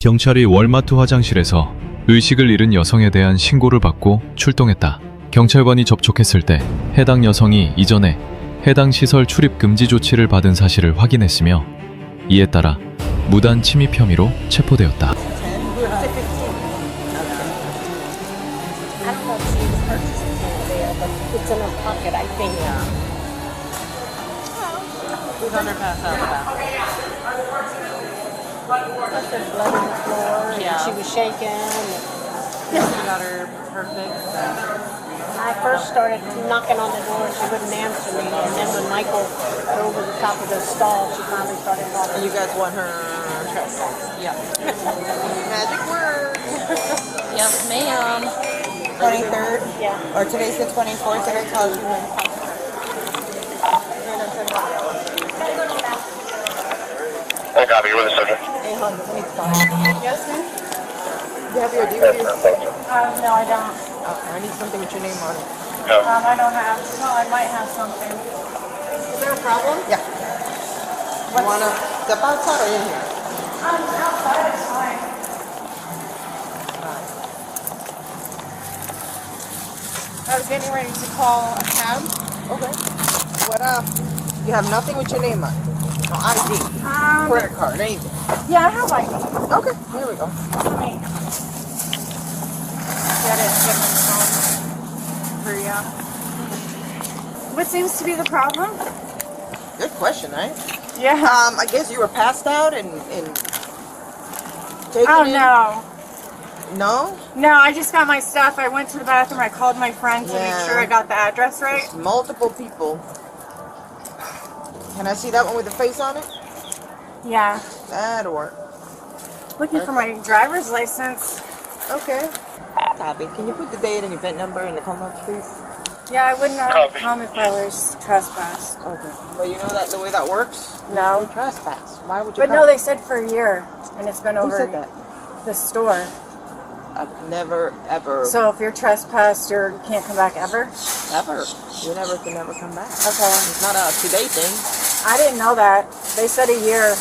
경찰이 월마트 화장실에서 의식을 잃은 여성에 대한 신고를 받고 출동했다. 경찰관이 접촉했을 때 해당 여성이 이전에 해당 시설 출입 금지 조치를 받은 사실을 확인했으며 이에 따라 무단 침입 혐의로 체포되었다. There's blood on the floor, and she was shaking. She got her fixed. When I first started knocking on the door, she wouldn't answer me. And then when Michael got over the top of the stall, she finally started talking. And you guys want her trespass? Yeah. Magic word. Yes, ma'am. 23rd? Yeah. Or today's the 24th, did I call you? I copy. You're with the subject. Hey, hon, let me call. Yes, ma'am? Do you have your DVD? No, I don't. I need something with your name on it. I don't have. No, I might have something. Is there a problem? Yeah. You want to step outside or in here? Outside is fine. I was getting ready to call a cab. Okay. What you have nothing with your name on it? No ID, credit card, anything. Yeah, I have ID. Okay, here we go. Let me get it. Get my phone for you. What seems to be the problem? Good question, right? Yeah. I guess you were passed out and taken Oh in? no. No? No, I just got my stuff. I went to the bathroom. I called my friend to make sure I got the address right. Multiple people. Can I see that one with the face on it? Yeah. That'll work. Looking for my driver's license. Okay. Copy. Can you put the date and event number in the comments, please? Yeah, I wouldn't have Copy. come if I was trespassed. Okay. Well, you know that the way that works? No. You trespass. Why would you But come? no, they said for a year, and it's been Who over said that? the store. I've never, ever, So if you're trespassed, you can't come back ever? ever. You never can never come back. Okay. It's not a today thing. I didn't know that. They said a year.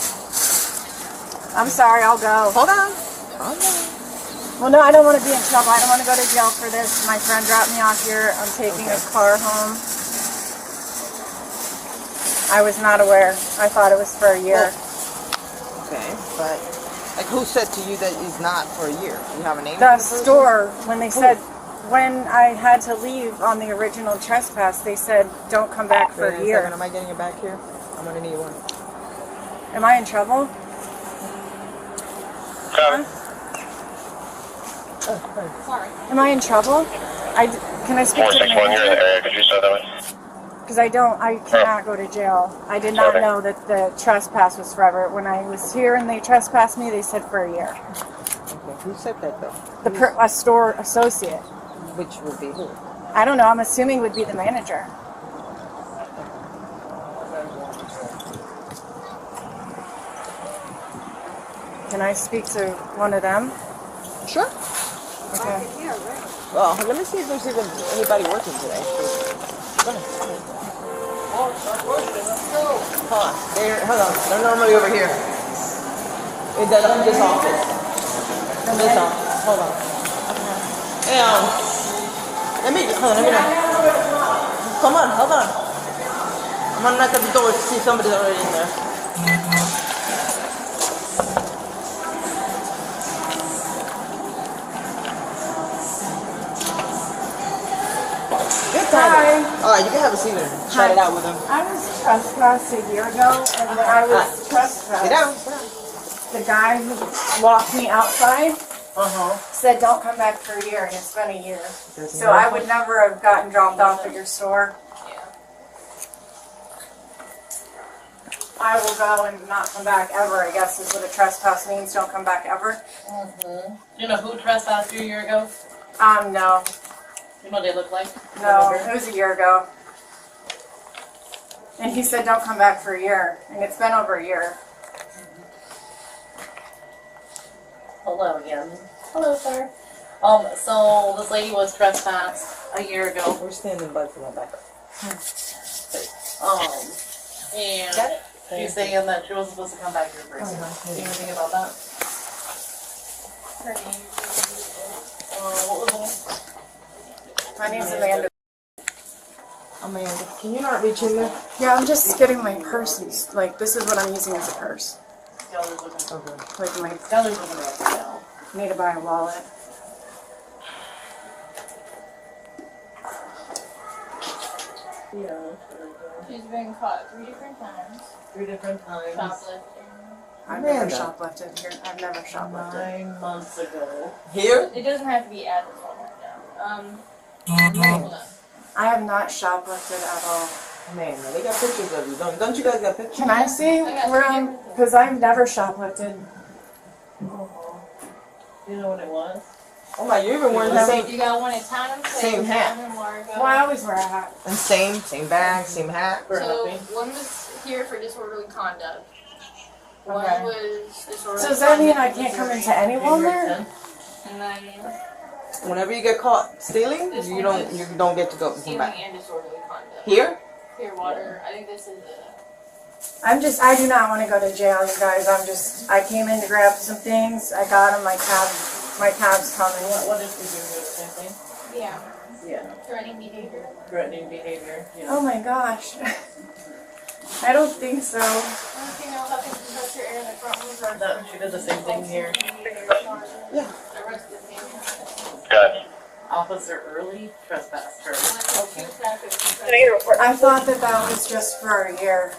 I'm sorry, I'll go. Hold on. Calm down. Well, no, I don't want to be in trouble. I don't want to go to jail for this. My friend dropped me off here. I'm taking his car home. I was not aware. I thought it was for a year. Okay, but like who said to you that it's not for a year? You have a name? The for person? store, when they said, when I had to leave on the original trespass, they said, don't come back for Wait a a year. second, am I getting it back here? I'm gonna need one. Am I in trouble? Copy. Am I in trouble? Can I speak to the 461, you're in the manager? area. Could you start that way? Because I cannot go to jail. I did not Okay. know that the trespass was forever. When I was here and they trespassed me, they said for a year. Okay, who said that though? A store associate. Which would be who? I don't know. I'm assuming would be the manager. Can I speak to one of them? Sure. Okay. Well, let me see if there's even anybody working today. Go ahead. Hold on. Hold on. They're normally over here. In this office. This office. Hold on. Hey, let me know. Come on, hold on. I'm gonna knock at the door to see somebody's already in there. Good timing. Alright, you can have a seat and chat it out with him. I was trespassed a year ago, and then I was trespassed. Sit down. Sit down. The guy who walked me outside Uh-huh. said don't come back for a year, and it's been a year. So I would never have gotten dropped off at your store. I will go and not come back ever, I guess is what a trespass means, don't come back ever. You know who trespassed you a year ago? No. You know what they look like? No, it was a year ago. And he said don't come back for a year, and it's been over a year. Hello again. Hello, sir. So this lady was trespassed a year ago. We're standing by for that back. And she's saying that she wasn't supposed to come back here very soon. Do you know anything about that? her name? What was My name's Amanda. Amanda, can you not reach in there? Yeah, I'm just getting my purse. Like, this is what I'm using as a purse. Skeller's looking. Okay. Like, my Skeller's looking right now. need to buy a wallet. Yeah. She's been caught 3 different times. 3 different times. Shoplifting. I've never Amanda. shoplifted here. I've never shoplifted. 9 months ago. Here? It doesn't have to be at this one right now. Hold on. I have not shoplifted at all. Man, they got pictures of you. Don't you guys got pictures? Can I see where I'm? Because I've never shoplifted. You know what it was? Oh my, you even wearing the same You got one at Town and Place, Same hat. one in Largo. Well, I always wear a hat. and same bag, same hat. So one was here for disorderly conduct. One Okay. was disorderly So does that mean I conduct can't come with into any Walmart? And then Whenever you get caught stealing, This you one don't is you don't get to go come stealing back. and disorderly conduct. Here? Clearwater. I think this is I do not want to go to jail, you guys. I came in to grab some things. I got them. My cab's coming. What if we do the same thing? yeah, Yeah. threatening behavior. Threatening behavior. Yeah. Oh my gosh. I don't think so. Only thing I'll have to compress your air in the front was our No, she does the same thing here. Yeah. The rest of the thing. Good. Officer Early trespassed her. I thought that was just for a year.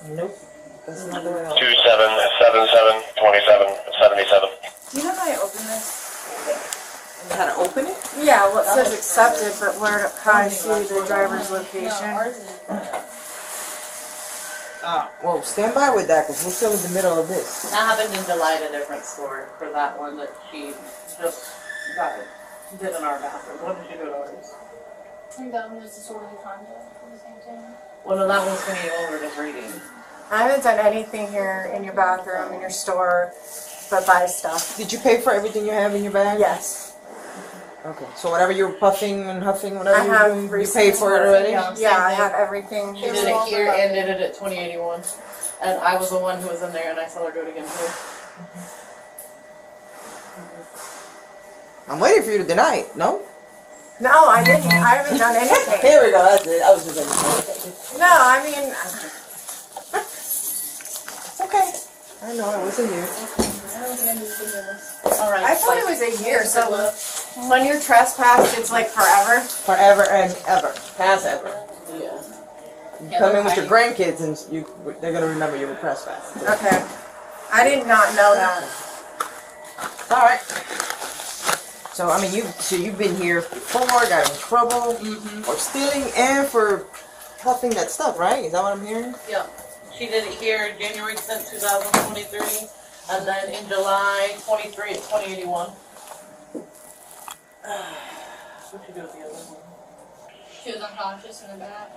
Nope. That's not the way. 2777 2777. Do you know how I open this? How to open it? Yeah, well, it says accepted, but how I see the driver's No, location? ours is Well, stand by with that because we're still in the middle of this. That happened in July at a different store for that one that she just got it. Did in our bathroom. What did she do to ours? I think that one was disorderly conduct for the same thing. Well, no, that one's going to be over just reading. I haven't done anything here in your bathroom, in your store, but buy stuff. Did you pay for everything you have in your bag? Yes. Okay. So whatever you're puffing and huffing, whatever I you're have doing, you receipts paid for it for it. already? Yeah, I have everything. She did it here and did it at 2081. And I was the one who was in there and I saw her do it again too. I'm waiting for you to deny it. No? No, I didn't. I haven't done anything. Here we go. That's it. I was just like, No, I mean, it's okay. I know it wasn't you. Alright. I thought it was a year. So when you're trespassed, it's like forever. Forever and ever. Past ever. Yeah. You come in with your grandkids and they're gonna remember you were trespassed. Okay. I did not know that. All right. So I mean, you've been here before, got in trouble for stealing and for huffing that stuff, right? Is that what I'm hearing? Yeah. She did it here January 10th, 2023. And then in July 23 at 2081. What'd she do with the other one? She was unconscious in the back.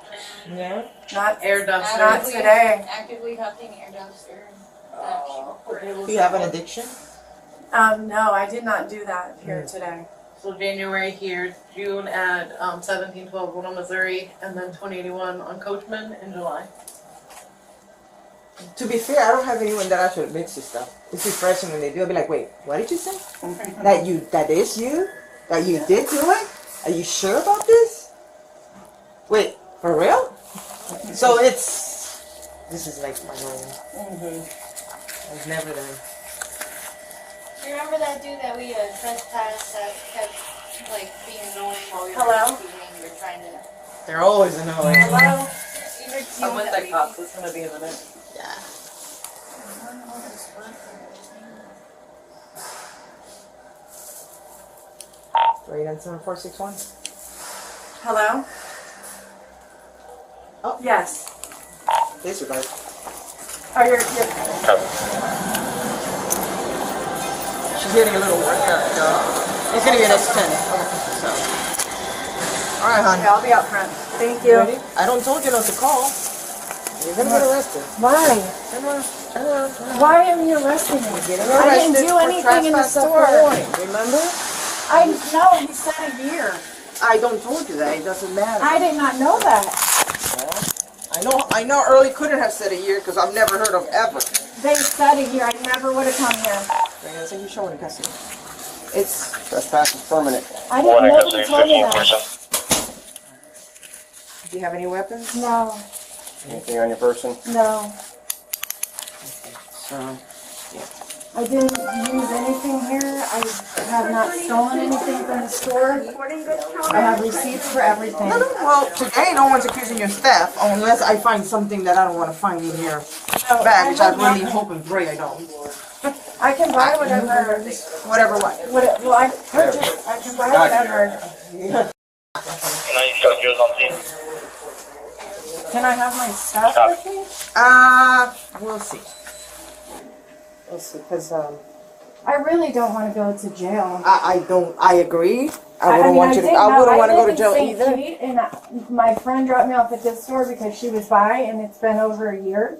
Yeah. Not Air duster. Not today. Actively huffing air duster. Do you have an addiction? No, I did not do that here today. So January here, June at 1712 Winona, Missouri, and then 2081 on Coachman in July. To be fair, I don't have anyone that actually admits to stuff. It's refreshing when they do. I'll be like, wait, what did you say? That is you? That you did do it? Are you sure about this? Wait, for real? So this is like my own. I've never done. Do you remember that dude that we trespassed that kept like being annoying while we were Hello? speaking? We were trying to. They're always annoying. Hello? I'm with the cops. It's gonna be a minute. Yeah. Wait, on 7461? Hello? Oh. Yes. This you guys. Oh, you're She's getting a little workout. It's gonna be an S10. Okay, so. Alright, hon. okay, I'll be out front. Thank you. Ready? I don't told you not to call. You're gonna get arrested. Why? Turn around. Turn around. Turn around. Why are you arresting me? Getting I didn't arrested do for anything in the trespass store. for warning. Remember? I know, he said a year. I don't told you that. It doesn't matter. I did not know that. I know Early couldn't have said a year because I've never heard of ever. They said a year. I never would have come here. I think you're showing in custody. It's trespass is permanent. I One didn't in know custody, you told me 15 that. person. Do you have any weapons? No, Anything on your person? no. So, I didn't use anything here. I have not stolen anything from the store. I have receipts for everything. no, well, today no one's accusing you of theft unless I find something that I don't want to find in your bag, which I really hope and pray I don't. I can buy whatever. Whatever what. Well, I purchase. I can buy whatever. Can I have my stuff with me? We'll see. We'll see, because I really don't want to go to jail. I agree. I mean, wouldn't want you to, didn't I know. wouldn't want to go live to in jail St. either. Pete, and my friend dropped me off at this store because she was by, and it's been over a year.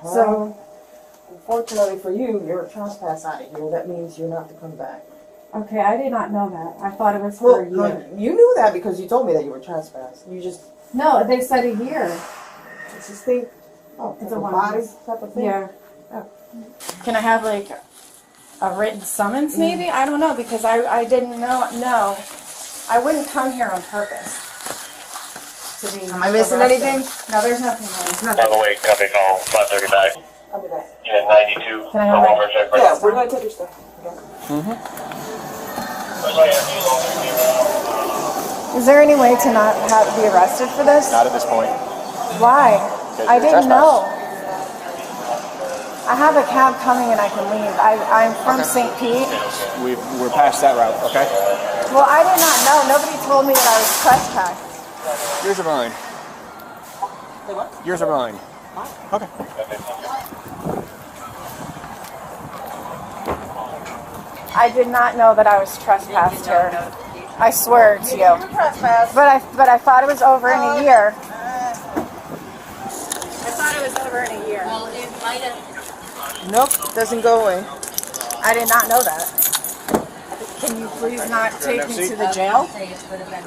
So, Unfortunately for you, you're a trespass out of here. That means you're not to come back. okay, I did not know that. I thought it was for a Well, year. no, you knew that because you told me that you were trespass. You just, No, they said a year. it's this thing, It's it's a a one. body type of thing. Yeah. Can I have like a written summons maybe? I don't know because I didn't know. No, I wouldn't come here on purpose. To be Am I missing arrested. anything? No, there's nothing there. By the way, copy call 535. I'll be back. Unit 92. Can I have Walker check. Yeah, we're gonna take your stuff. Is there any way to not be arrested for this? Not at this point. Why? I you're didn't trespassing. know. I have a cab coming and I can leave. I'm from St. Pete. We're past that route, okay? Well, I did not know. Nobody told me that I was trespassed. Yours or mine? Yours or mine? Okay. I did not know that I was trespassed here. I swear to you. Trespass. But I thought it was over in a year. I thought it was over in a year. Well, it might have. Nope, doesn't go away. I did not know that. Can you please not take me to the jail? Say it would have been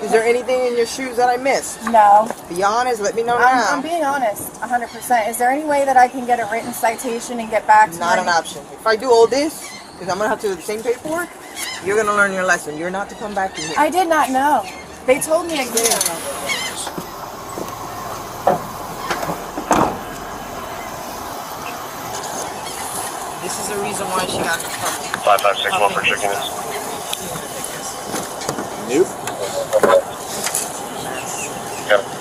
Is there anything in your shoes that I missed? No. Be honest, let me know I'm now. being honest, 100%. Is there any way that I can get a written citation and get back to Not my... an option. If I do all this, because I'm gonna have to do the same paperwork, you're gonna learn your lesson. You're not to come back to here. I did not know. They told me a year. This is the reason why she got in trouble. 556 Walker check units. Nope. Got it.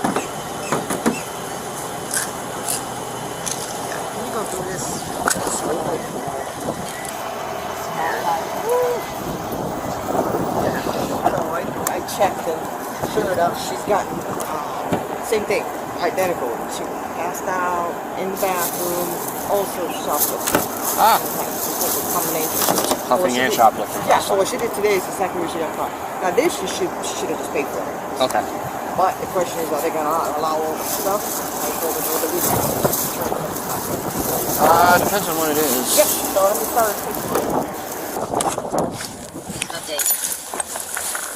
Let me go through this. I checked and sure enough, she's got same thing, identical. She passed out in the bathroom, also shoplifting. Ah, It's a combination. huffing and shoplifting. Yeah, so what she did today is exactly what she got caught. Now this she should have just paid for it. Okay. But the question is, are they gonna allow all the stuff? I told her no, Depends on what it is. Yep, so let me start. update.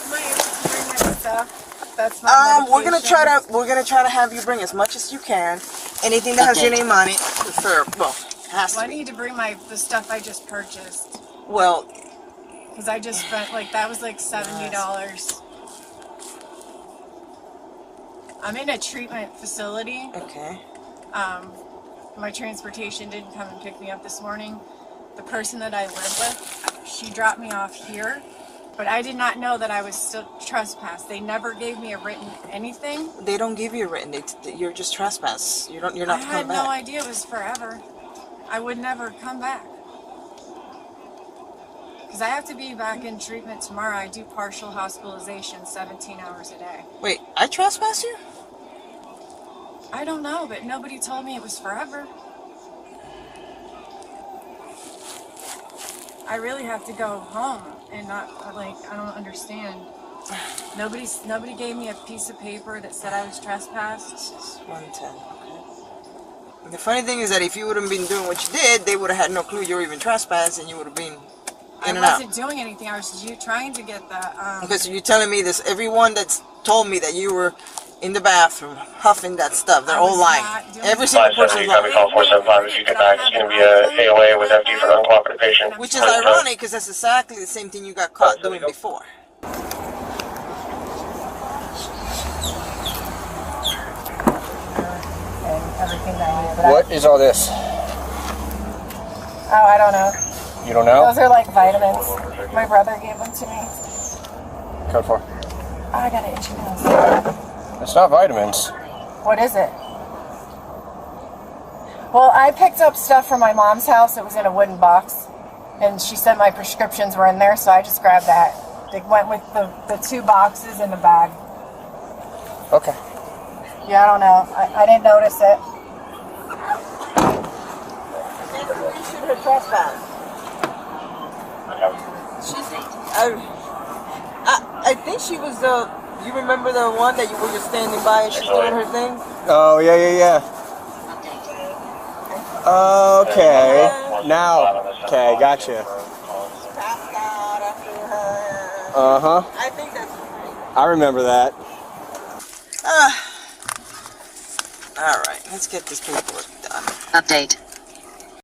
Am I able to bring my stuff? That's not We're gonna try to have you bring as much as you can. Anything that has your name on it, prefer. Well, has Well, to I be. need to bring the stuff I just purchased. Well, Because I just spent, that was like $70. I'm in a treatment facility. okay. My transportation didn't come and pick me up this morning. The person that I live with, she dropped me off here, but I did not know that I was still trespassed. They never gave me a written anything. They don't give you a written. You're just trespass. You're not I to had come no back. idea it was forever. I would never come back. Because I have to be back in treatment tomorrow. I do partial hospitalization 17 hours a day. Wait, I trespass you? I don't know, but nobody told me it was forever. I really have to go home and not, I don't understand. Nobody gave me a piece of paper that said I was trespassed. 110. Okay. The funny thing is that if you would have been doing what you did, they would have had no clue you were even trespassing, and you would have been in and I out. wasn't doing anything. I was trying to get the. Okay, so you're telling me this? Everyone that's told me that you were in the bathroom, huffing that stuff. They're I all was lying. not doing Every that. single 570, person's you got me lying. call 475. If you get back, it's going to be a AOA with FD for uncooperative patient. Which is ironic because that's exactly the same thing you got caught doing before. And everything that I need. But What is all this? I don't know. You don't know? Those are like vitamins. My brother gave them to me. Code 4. Oh, I got an itchy nose. It's not vitamins. What is it? Well, I picked up stuff from my mom's house. It was in a wooden box. And she said my prescriptions were in there, so I just grabbed that. They went with the 2 boxes in the bag. Okay. Yeah, I don't know. I didn't notice it. You should have trespassed. I think she was the. You remember the one that you were just standing by and she's doing her thing? Oh, yeah. Okay. Now. Okay, gotcha. Passed out after her. Uh-huh. I think that's right. I remember that. All right, let's get this paperwork done. Update.